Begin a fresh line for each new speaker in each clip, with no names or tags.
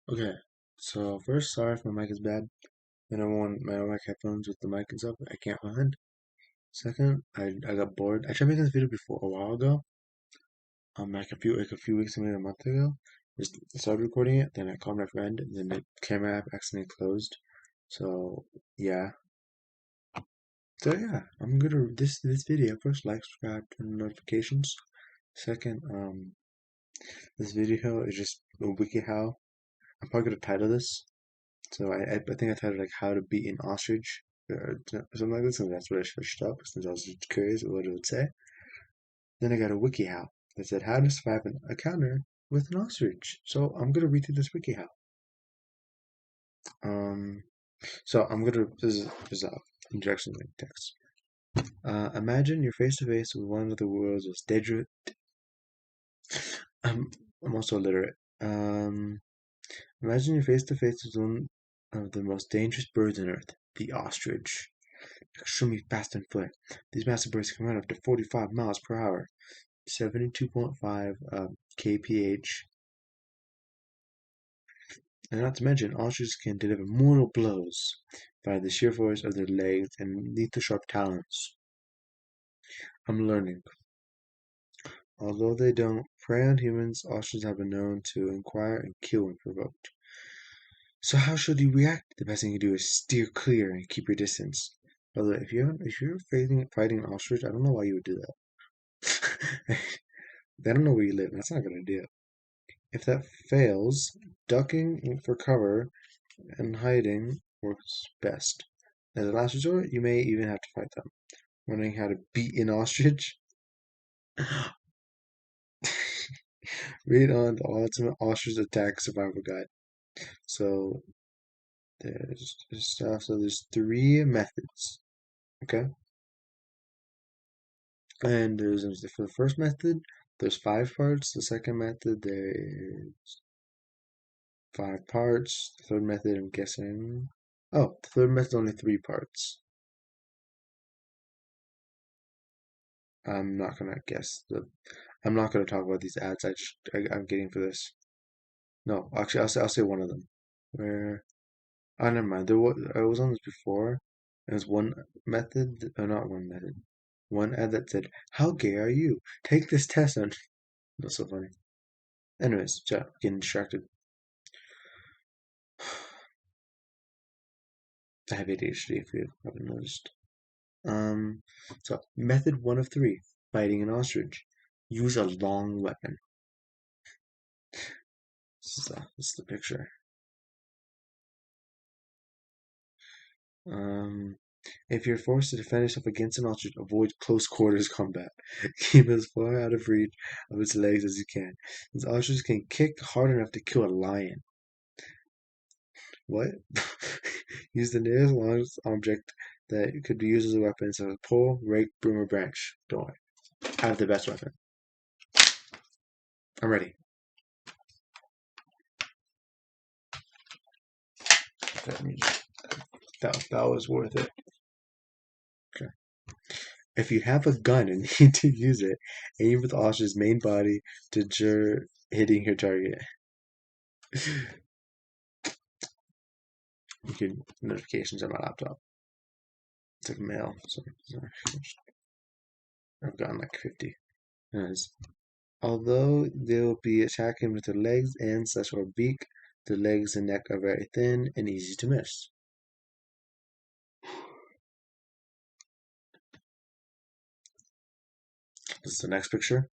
Okay, so first, sorry if my mic is bad. I don't want my mic headphones with the mic and stuff. I can't find. Second, I got bored. I tried making this video before a while ago. Like a few weeks, maybe a month ago. Just started recording it. Then I called my friend, and then the camera app accidentally closed. So yeah. So yeah, I'm gonna this video first. Like, subscribe, turn on notifications. Second, this video is just a WikiHow. I'm probably gonna title this. So I think I titled like how to beat an ostrich or something like this, and that's what I searched up since I was just curious what it would say. Then I got a WikiHow that said how to survive an encounter with an ostrich. So I'm gonna read through this WikiHow. Um, so I'm gonna this is introduction link text. Imagine you're face to face with one of the world's most dangerous. I'm I'm also illiterate. Imagine you're face to face with one of the most dangerous birds on Earth, the ostrich. Extremely fast on foot. These massive birds can run up to 45 miles per hour, 72.5 kph. And not to mention, ostriches can deliver mortal blows by the sheer force of their legs and lethal sharp talons. I'm learning. Although they don't prey on humans, ostriches have been known to inquire and kill when provoked. So how should you react? The best thing you do is steer clear and keep your distance. By the way, if you're fighting an ostrich, I don't know why you would do that. They don't know where you live. That's not a good idea. If that fails, ducking for cover and hiding works best. As a last resort, you may even have to fight them. Learning how to beat an ostrich? Read on the Ultimate Ostrich Attack Survival Guide. So there's three methods. Okay? And for the first method, there's 5 parts. The second method, there's 5 parts. The third method, I'm guessing. Oh, the third method, only 3 parts. I'm not gonna guess the. I'm not gonna talk about these ads. I'm getting for this. No, actually, I'll say one of them. Where? Oh, never mind. I was on this before. There's one method, or not one method. One ad that said, "How gay are you? Take this test." And that's so funny. Anyways, getting distracted. I have ADHD if you haven't noticed. Um, so method 1 of 3, fighting an ostrich. Use a long weapon. This is the picture. Um, if you're forced to defend yourself against an ostrich, avoid close quarters combat. Keep as far out of reach of its legs as you can. These ostriches can kick hard enough to kill a lion. What? Use the nearest largest object that could be used as a weapon, such as a pole, rake, broom, or branch. Don't worry. I have the best weapon. I'm ready. That was worth it. Okay. If you have a gun and need to use it, aim for the ostrich's main body to ensure hitting your target. You can notifications on my laptop. It's like mail. So I've gotten like 50. Anyways, although they'll be attacking with their legs and slash or beak, the legs and neck are very thin and easy to miss. This is the next picture.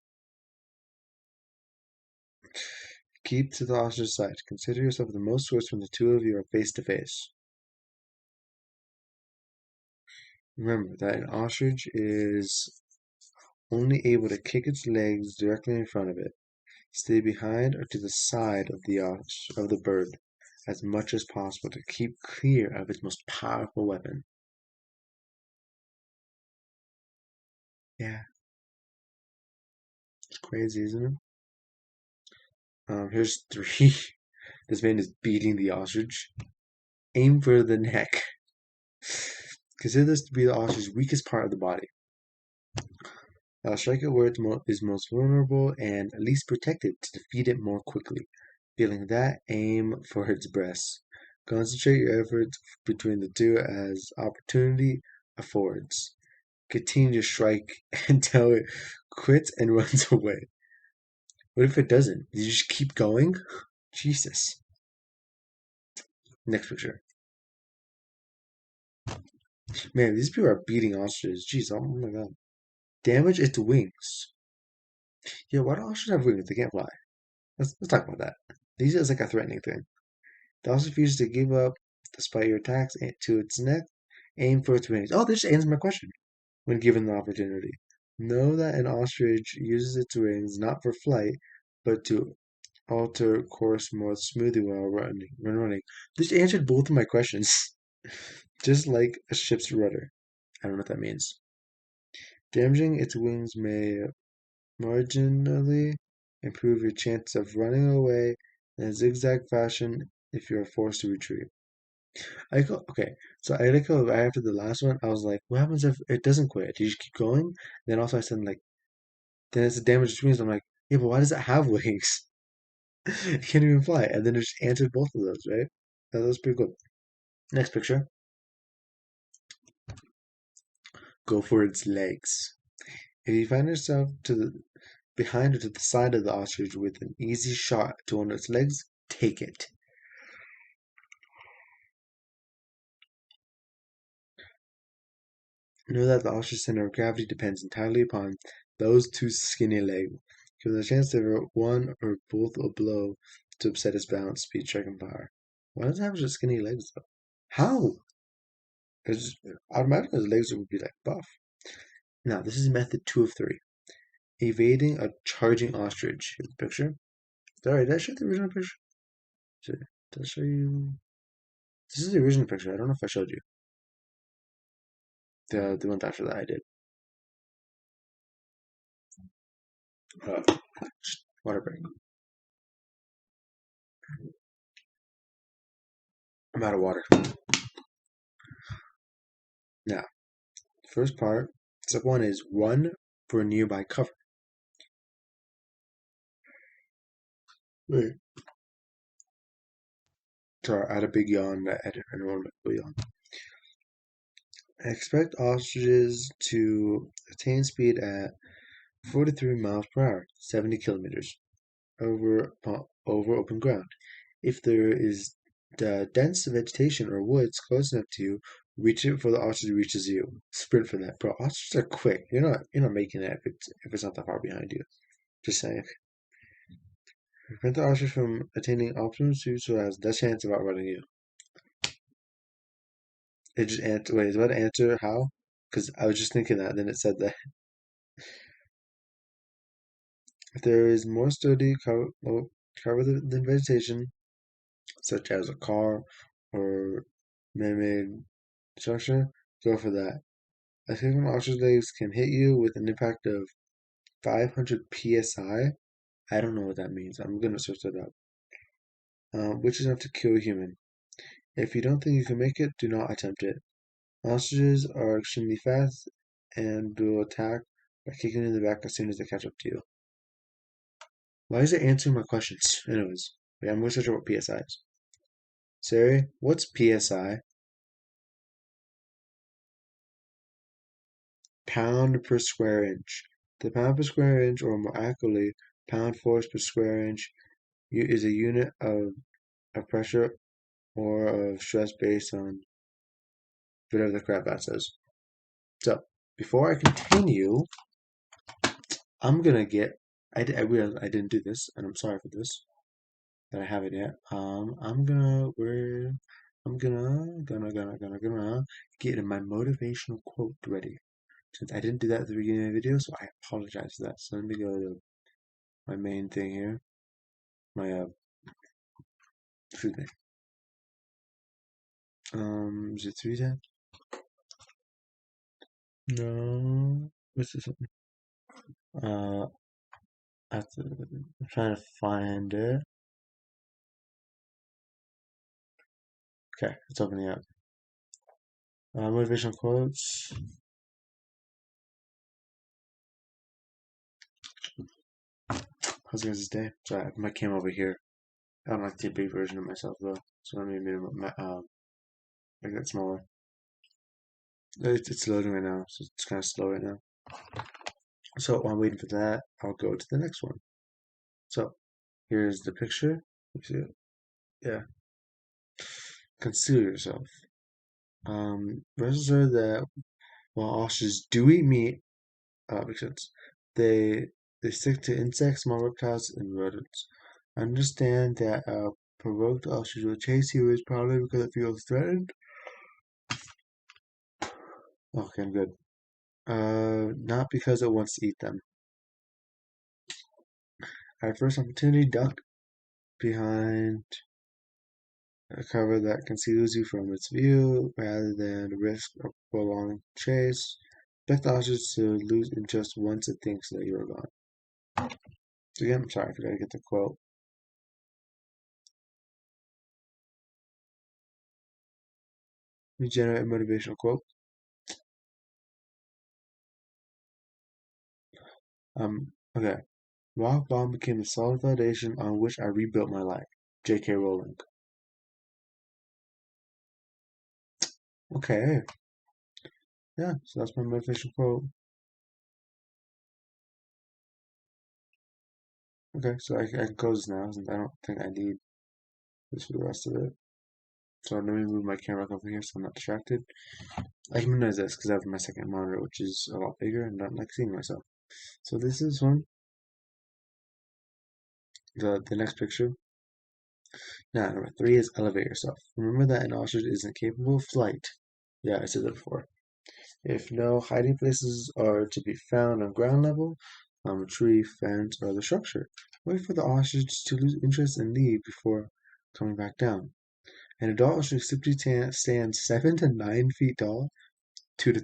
Keep to the ostrich's side. Consider yourself the most force when the two of you are face to face. Remember that an ostrich is only able to kick its legs directly in front of it. Stay behind or to the side of the bird as much as possible to keep clear of its most powerful weapon. Yeah, it's crazy, isn't it? Here's 3. This man is beating the ostrich. Aim for the neck. Consider this to be the ostrich's weakest part of the body. Strike it where it is most vulnerable and least protected to defeat it more quickly. Feeling that, aim for its breast. Concentrate your efforts between the two as opportunity affords. Continue to strike until it quits and runs away. What if it doesn't? Did you just keep going? Jesus. Next picture. Man, these people are beating ostriches. Jeez, oh my god. Damage its wings. Yeah, why do ostriches have wings? They can't fly. Let's talk about that. These is like a threatening thing. The ostrich refuses to give up despite your attacks to its neck. Aim for its wings. Oh, this answers my question. When given the opportunity, know that an ostrich uses its wings not for flight, but to alter course more smoothly while running. When running, this answered both of my questions, just like a ship's rudder. I don't know what that means. Damaging its wings may marginally improve your chance of running away in a zigzag fashion if you are forced to retreat. Okay, so I like how right after the last one, I was like, what happens if it doesn't quit? Do you just keep going? Then also I said like, then it's a damaged wings. I'm like, yeah, but why does it have wings? It can't even fly. And then it just answered both of those, right? That was pretty good. Next picture. Go for its legs. If you find yourself to the behind or to the side of the ostrich with an easy shot to one of its legs, take it. Know that the ostrich center of gravity depends entirely upon those two skinny legs. Give the chance to avert one or both a blow to upset its balance, speed, strike, and power. Why does it have such skinny legs though? How? Because automatically his legs would be like buff. Now this is method 2 of 3. Evading a charging ostrich. Here's the picture. Sorry, did I show the original picture? Did I show you? This is the original picture. I don't know if I showed you. The one after that I did. Uh, water break. I'm out of water. Now, first part, step 1 is run for a nearby cover. Wait. Sorry, I had a big yawn. I don't want to yawn. Expect ostriches to attain speed at 43 miles per hour, 70 kilometers, over open ground. If there is dense vegetation or woods close enough to you, reach it before the ostrich reaches you. Sprint for that, bro. Ostriches are quick. You're not making it if it's not that far behind you. Just saying. Prevent the ostrich from attaining optimum speed so it has less chance of outrunning you. It just answer. Wait, is that answer how? Because I was just thinking that, and then it said that if there is more sturdy cover than vegetation, such as a car or man-made structure, go for that. A kick from ostrich legs can hit you with an impact of 500 psi. I don't know what that means. I'm gonna search that up. Which is enough to kill a human. If you don't think you can make it, do not attempt it. Ostriches are extremely fast and will attack by kicking you in the back as soon as they catch up to you. Why is it answering my questions? Anyways, wait, I'm gonna search what PSI is. Siri, what's PSI? Pound per square inch. The pound per square inch, or more accurately, pound force per square inch, is a unit of pressure or of stress based on whatever the crap that says. So, before I continue, I'm gonna get. I realized I didn't do this, and I'm sorry for this. That I haven't yet. I'm gonna where I'm gonna get my motivational quote ready. Since I didn't do that at the beginning of the video, so I apologize for that. So let me go to my main thing here. My excuse me. Is it 310? No. What's this one? I'm trying to find it. Okay, it's opening up. Motivational quotes. How's your guys' day? Sorry, my cam over here. I don't like the big version of myself though, so I made make that smaller. It's loading right now, so it's kind of slow right now. So while I'm waiting for that, I'll go to the next one. So here's the picture. You see it? Yeah. Conceal yourself. Rest assured that while ostriches do eat meat, makes sense. They they stick to insects, small reptiles, and rodents. Understand that a provoked ostrich will chase you is probably because it feels threatened. Okay, I'm good. Not because it wants to eat them. At first opportunity, duck behind a cover that conceals you from its view rather than risk a prolonged chase. Expect the ostrich to lose interest once it thinks that you're gone. So again, I'm sorry, I forgot to get the quote. Let me generate a motivational quote. Okay. Rock bottom became the solid foundation on which I rebuilt my life. J.K. Rowling. Okay. Yeah, so that's my motivational quote. Okay, so I can close this now since I don't think I need this for the rest of it. So let me move my camera over here so I'm not distracted. I can minimize this because I have my second monitor, which is a lot bigger and I don't like seeing myself. So this is one, the next picture. Now, number 3 is elevate yourself. Remember that an ostrich isn't capable of flight. Yeah, I said that before. If no hiding places are to be found on ground level, a tree, fence, or other structure, wait for the ostrich to lose interest and leave before coming back down. An adult ostrich typically stands 7 to 9 feet tall, 2 to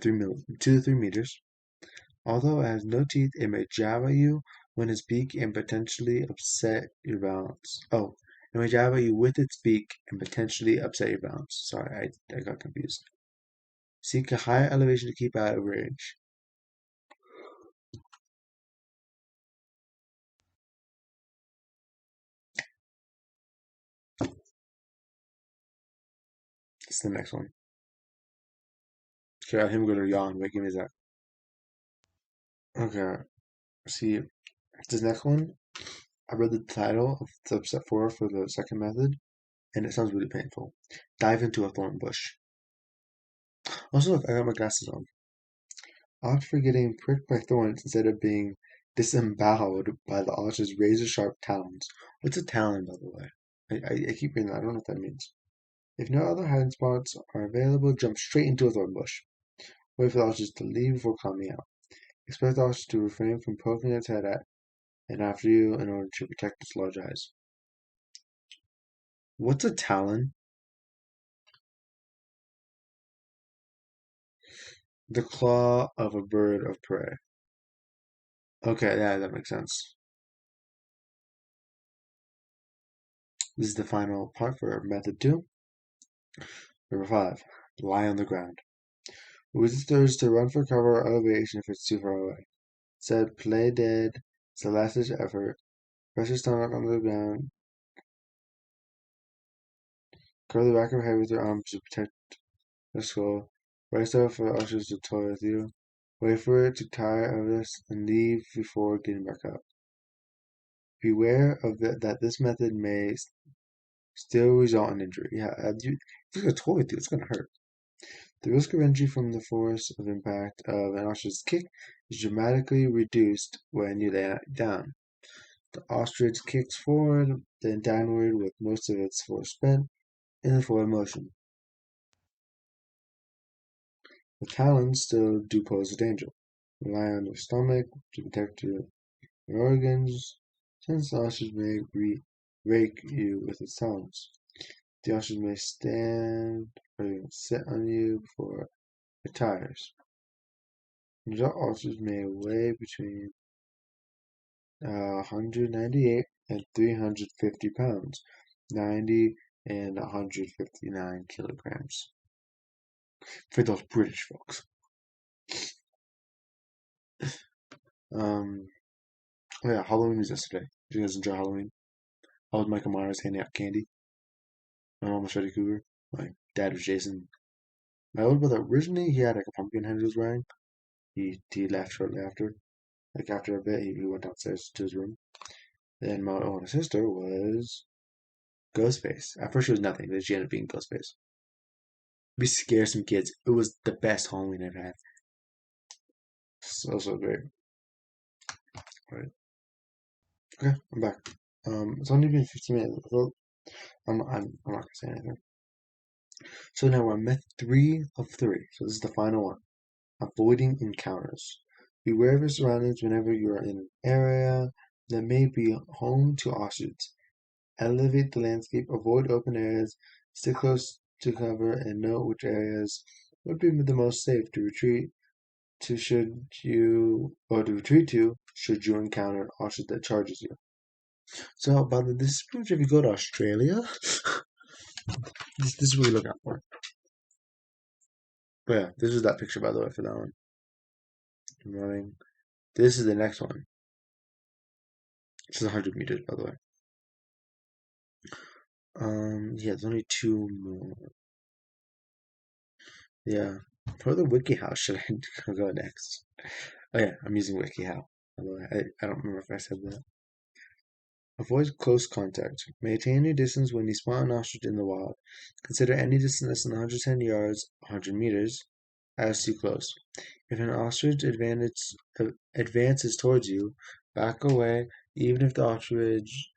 3 meters. Although it has no teeth, it may jab at you when its beak and potentially upset your balance. Oh, it may jab at you with its beak and potentially upset your balance. Sorry, I got confused. Seek a higher elevation to keep out of range. It's the next one. Okay, I him go to yawn. Wait, give me a sec. Okay, see, this next one, I read the title of the step 4 for the second method, and it sounds really painful. Dive into a thorn bush. Also, look, I got my glasses on. Opt for getting pricked by thorns instead of being disemboweled by the ostrich's razor-sharp talons. What's a talon, by the way? I keep reading that. I don't know what that means. If no other hiding spots are available, jump straight into a thorn bush. Wait for the ostrich to leave before coming out. Expect the ostrich to refrain from poking its head at and after you in order to protect its large eyes. What's a talon? The claw of a bird of prey. Okay, yeah, that makes sense. This is the final part for method 2. Number 5. Lie on the ground. Resist the urge to run for cover or elevation if it's too far away. Said play dead. It's the last ditch effort. Press your stomach onto the ground. Cover the back of your head with your arms to protect the skull. Brace up for the ushers to toy with you. Wait for it to tire of this and leave before getting back up. Beware of that this method may still result in injury. Yeah, if you take a toy with you, it's going to hurt. The risk of injury from the force of impact of an ostrich's kick is dramatically reduced when you lay down. The ostrich kicks forward, then downward with most of its force spent in the forward motion. The talons still do pose a danger. Rely on your stomach to protect your organs, since the ostrich may rake you with its talons. The ostrich may stand or even sit on you before it tires. Adult ostriches may weigh between 198 and 350 pounds, 90 and 159 kilograms. For those British folks. Oh yeah, Halloween was yesterday. Did you guys enjoy Halloween? I was Michael Myers handing out candy. My mom was Freddy Krueger. My dad was Jason. My older brother, originally, he had like a pumpkin head he was wearing. He left shortly after. Like after a bit, he went downstairs to his room. Then my older sister was Ghostface. At first, she was nothing, then she ended up being Ghostface. We scared some kids. It was the best Halloween I've had. So great. All right. Okay, I'm back. It's only been 15 minutes. Well, I'm not gonna say anything. So now we're on method 3 of 3. So this is the final one. Avoiding encounters. Beware of your surroundings whenever you are in an area that may be home to ostriches. Elevate the landscape, avoid open areas, stay close to cover, and note which areas would be the most safe to retreat should you encounter an ostrich that charges you. So, by the this is pretty much if you go to Australia, this is what you look out for. But yeah, this is that picture by the way for that one. I'm running. This is the next one. This is 100 meters by the way. Yeah, there's only 2 more. Yeah. For the WikiHow, should I go next? Oh yeah, I'm using WikiHow. By the way, I don't remember if I said that. Avoid close contact. Maintain your distance when you spot an ostrich in the wild. Consider any distance less than 110 yards, 100 meters, as too close. If an ostrich advances towards you, back away, even if the ostrich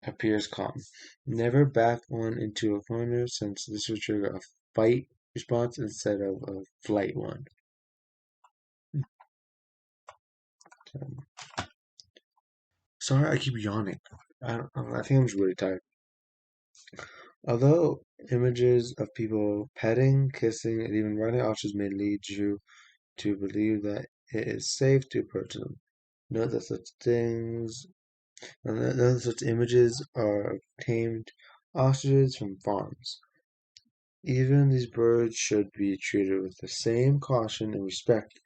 appears calm. Never back one into a corner, since this will trigger a fight response instead of a flight one. Sorry, I keep yawning. I think I'm just really tired. Although images of people petting, kissing, and even riding ostriches may lead you to believe that it is safe to approach them, note that such images are of tamed ostriches from farms. Even these birds should be treated with the same caution and respect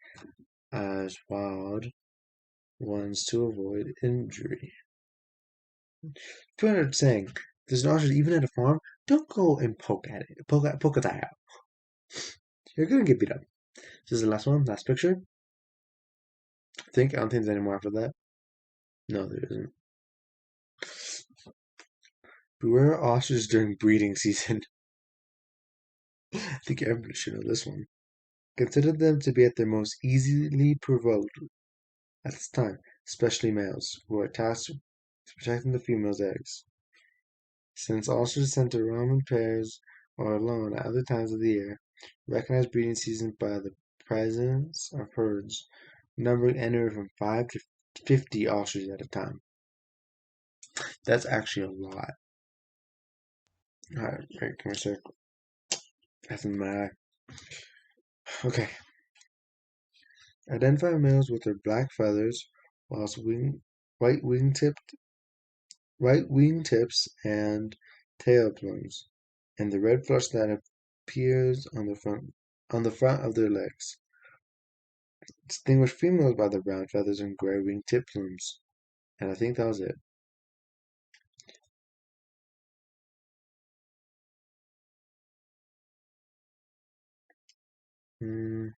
as wild ones to avoid injury. Twitter saying, there's an ostrich even at a farm, don't go and poke at it. Poke at the eye out. You're gonna get beat up. This is the last one, last picture. I don't think there's any more after that. No, there isn't. Beware ostriches during breeding season. I think everybody should know this one. Consider them to be at their most easily provoked at this time, especially males, who are tasked with protecting the female's eggs. Since ostriches tend to roam in pairs or alone at other times of the year, recognize breeding seasons by the presence of herds numbering anywhere from 5 to 50 ostriches at a time. That's actually a lot. Alright, come here, sir. That's in my eye. Okay. Identify males with their black feathers, whilst white wingtips and tail plumes, and the red flush that appears on the front of their legs. Distinguish females by their brown feathers and gray wingtip plumes. And I think that was it. Mm,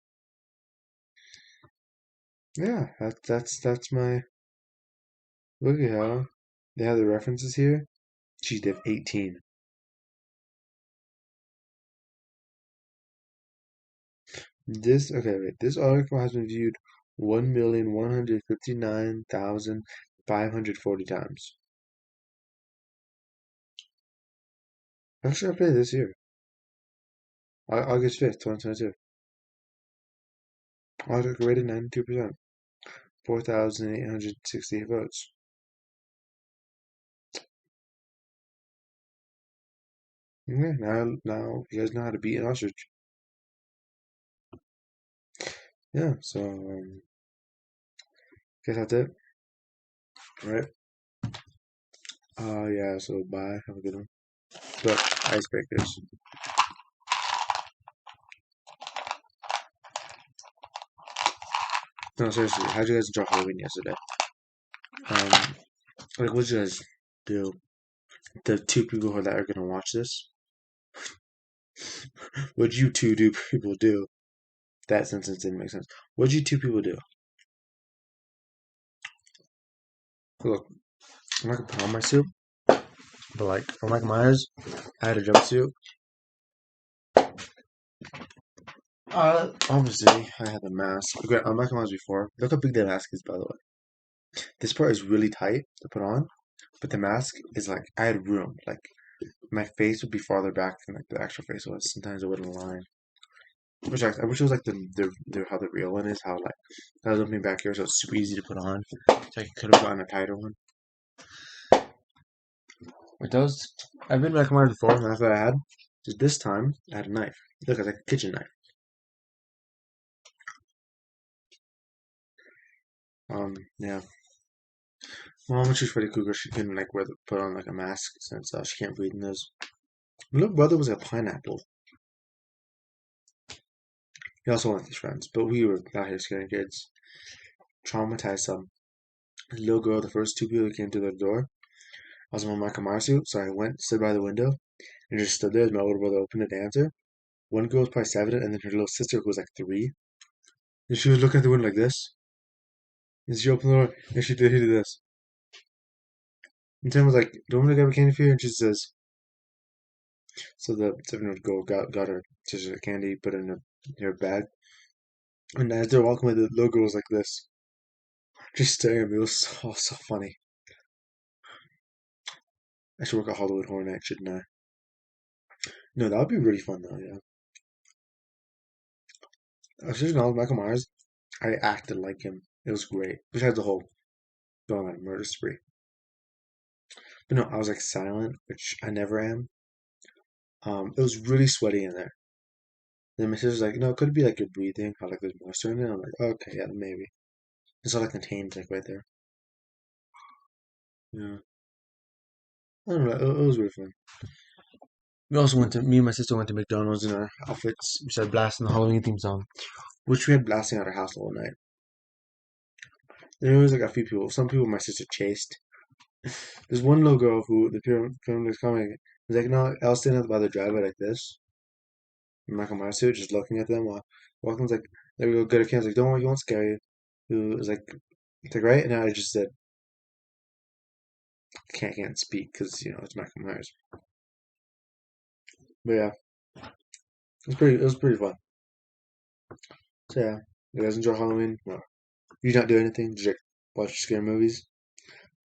yeah, that's my look at how they have the references here. Geez, they have 18. This article has been viewed 1,159,540 times. How should I play this year? August 5th, 2022. Article rated 92%. 4,868 votes. Okay, now you guys know how to beat an ostrich. Yeah, so guess that's it. Right? Yeah, so bye. Have a good one. But icebreakers. No, seriously, how'd you guys enjoy Halloween yesterday? Like, what'd you guys do? The two people that are gonna watch this, what'd you two do people do? That sentence didn't make sense. What'd you two people do? Look, I'm not gonna put on my suit, but like for Mike Myers, I had a jumpsuit. Obviously, I had a mask. Okay, on Mike Myers before. Look how big that mask is, by the way. This part is really tight to put on, but the mask is like I had room. Like my face would be farther back than like the actual face was. Sometimes it wouldn't align. Which I wish it was like the how the real one is. How like I was looking back here, so it's super easy to put on. So I could have gotten a tighter one. With those, I've been back Myers before, and that's what I had. Just this time, I had a knife. Look, it's like a kitchen knife. Yeah. Well, when she's Freddy Krueger, she can like put on like a mask since she can't breathe in those. My little brother was a pineapple. He also wanted his friends, but we were out here scaring kids. Traumatized some. The little girl, the first two people that came to the door, I was in my Michael Myers suit, so I went, stood by the window, and just stood there as my older brother opened it to answer. One girl was probably 7, and then her little sister, who was like 3, and she was looking at the window like this. And she opened the door, and he did this. And Tim was like, "Do you want me to grab a candy for you?" And she says, so the 7-year-old girl got her just a candy, put it in her bag. And as they're walking away, the little girl was like this, just staring at me. It was so funny. I should work at Hollywood Horror Night, shouldn't I? No, that would be really fun though, yeah. I should know Michael Myers. I acted like him. It was great. Besides the whole going on a murder spree. But no, I was like silent, which I never am. It was really sweaty in there. Then my sister's like, no, it could be like your breathing, how like there's moisture in it. I'm like, okay, yeah, maybe. It's all like contained like right there. Yeah. I don't know. It was really fun. Me and my sister went to McDonald's in our outfits. We started blasting the Halloween theme song, which we had blasting at our house all night. There was like a few people. Some people my sister chased. There's one little girl who the pyramid was coming. He's like, no, I was standing by the driveway like this. In Michael Myers suit, just looking at them while walking's like, there we go, good. I was like, don't worry, you won't scare you. Who was like, it's like, right? And I just said, can't speak because, it's Michael Myers. But yeah, it was pretty fun. So yeah, you guys enjoy Halloween? No. You not do anything? Did you like, watch scary movies?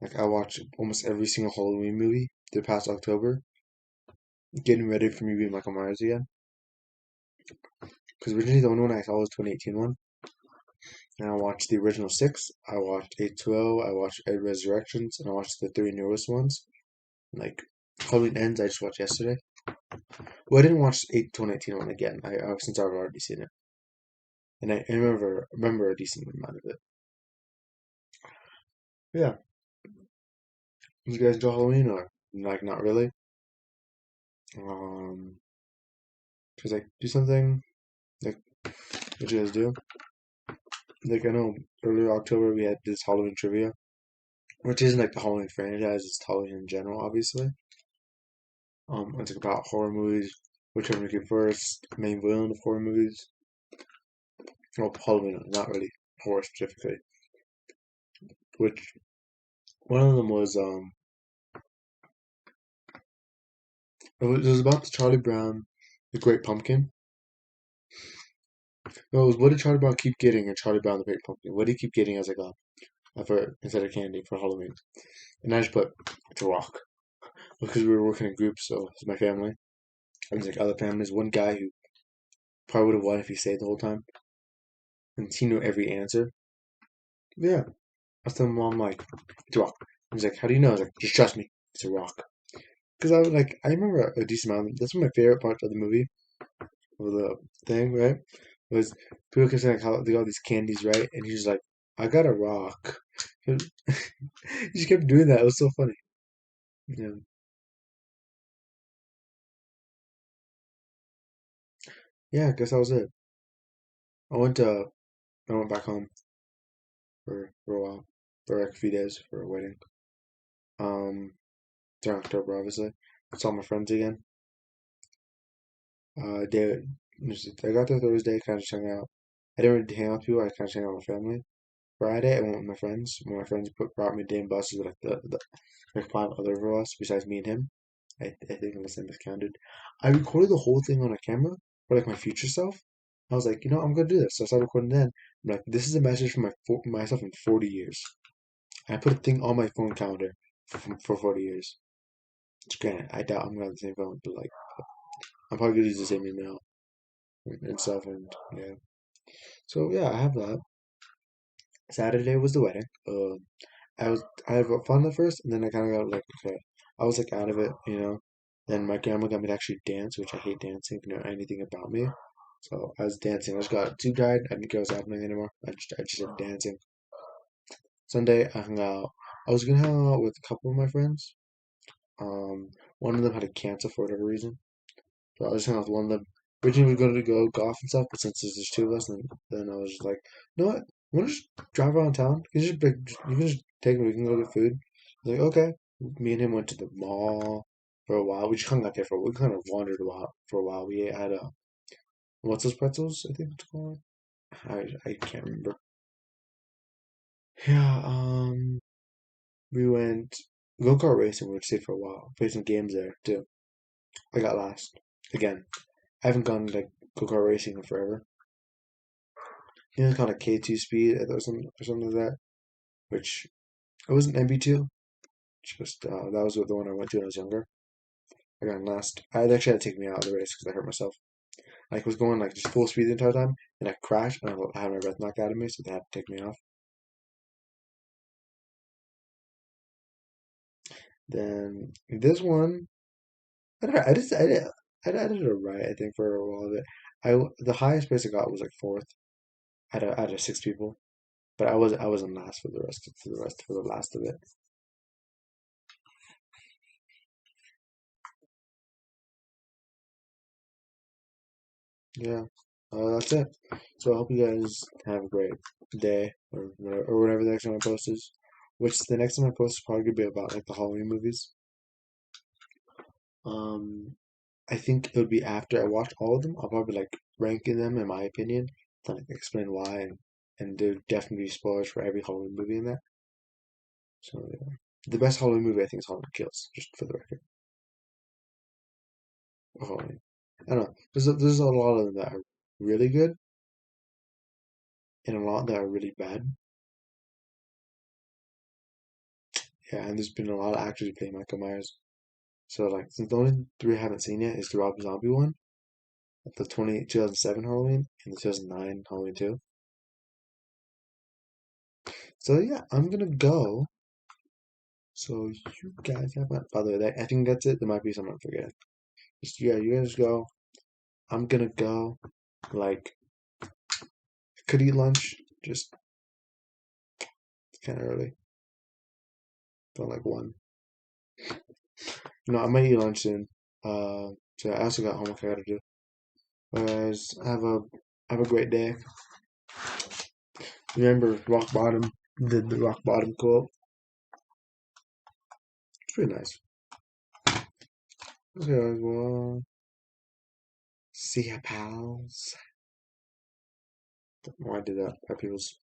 Like I watch almost every single Halloween movie the past October, getting ready for me being Michael Myers again. Because originally the only one I saw was 2018 one. And I watched the original 6, I watched 8-12, I watched 8 Resurrections, and I watched the 3 newest ones. Like, Halloween Ends, I just watched yesterday. Well, I didn't watch 2018 one again, since I've already seen it. And I remember a decent amount of it. But yeah, you guys enjoy Halloween, or like not really? Um, Cause like do something like what you guys do. Like I know earlier October we had this Halloween trivia, which isn't like the Halloween franchise, it's Halloween in general, obviously. It's like about horror movies, whichever came first, main villain of horror movies. Well, Halloween, not really horror specifically. Which one of them was it was about the Charlie Brown, the Great Pumpkin. No, it was what did Charlie Brown keep getting in Charlie Brown the Great Pumpkin? What did he keep getting as like for instead of candy for Halloween? And I just put it's a rock because we were working in groups, so it's my family. And there's like other families. One guy who probably would have won if he stayed the whole time, and he knew every answer. Yeah, I was telling mom like it's a rock. He's like, how do you know? I was like, just trust me, it's a rock. Because I remember a decent amount. That's one of my favorite parts of the movie, of the thing, right? Was people kept saying like how they got these candies, right? And he's like, I got a rock. He just kept doing that. It was so funny. Yeah, yeah. I guess that was it. I went to I went back home for a while, for like a few days for a wedding. Um, during October, obviously. I saw my friends again. They, I got there Thursday, kind of just hung out. I didn't really hang out with people. I kind of just hang out with my family. Friday, I went with my friends. When my friends brought me damn buses with like like five other of us besides me and him. I think unless I miscounted. I recorded the whole thing on a camera for like my future self. I was like, I'm gonna do this. So I started recording then. I'm like, this is a message for myself in 40 years. And I put a thing on my phone calendar for 40 years. It's granted, I doubt I'm gonna have the same phone, but like, I'm probably gonna use the same email and stuff. And yeah. So yeah, I have that. Saturday was the wedding. I had fun at first, and then I kind of got like, okay, I was like out of it. Then my grandma got me to actually dance, which I hate dancing if you know anything about me. So I was dancing. I just got too tired. I didn't care what's happening anymore. I just started dancing. Sunday, I hung out. I was gonna hang out with a couple of my friends. One of them had a cancer for whatever reason. So I was hanging out with one of them. Originally, we were going to go golf and stuff, but since there's just two of us, then I was just like, you know what? Want to just drive around town? You can just take me. We can go get food. He's like, okay. Me and him went to the mall for a while. We just hung out there for a while. We kind of wandered a while for a while. We had what's those pretzels? I think it's called. I can't remember. Yeah. We went go-kart racing. We stayed for a while. Played some games there too. I got last again. I haven't gone like go-kart racing in forever. It's called a K2 speed or something like that. Which it wasn't MB2. Just that was the one I went to when I was younger. I got last. I actually had to take me out of the race because I hurt myself. Like was going like just full speed the entire time, and I crashed and I had my breath knocked out of me, so they had to take me off. Then this one, I don't know, I did it right. I think for a while of it, the highest place I got was like fourth out of six people, but I wasn't last for the last of it. Yeah, that's it. So I hope you guys have a great day or whatever the next one I post is. Which the next one I post is probably gonna be about like the Halloween movies. Um, I think it would be after I watched all of them. I'll probably like ranking them in my opinion, to like explain why and there definitely be spoilers for every Halloween movie in that. So yeah, the best Halloween movie I think is Halloween Kills, just for the record. Of Halloween. I don't know. There's a lot of them that are really good and a lot that are really bad. Yeah, and there's been a lot of actors who play Michael Myers. So like since the only three I haven't seen yet is the Rob Zombie one, the 2007 Halloween, and the 2009 Halloween 2. So yeah, I'm gonna go. So you guys have fun. By the way, I think that's it. There might be something I'm forgetting. Just yeah, you guys go. I'm gonna go. Like could eat lunch. Just kind of early. About like one. I might eat lunch soon. So I also got homework I gotta do. Guys, have a great day. Remember rock bottom. The rock bottom quote. It's pretty nice. Okay, well, see ya, pals. Why did that? Pet peeves.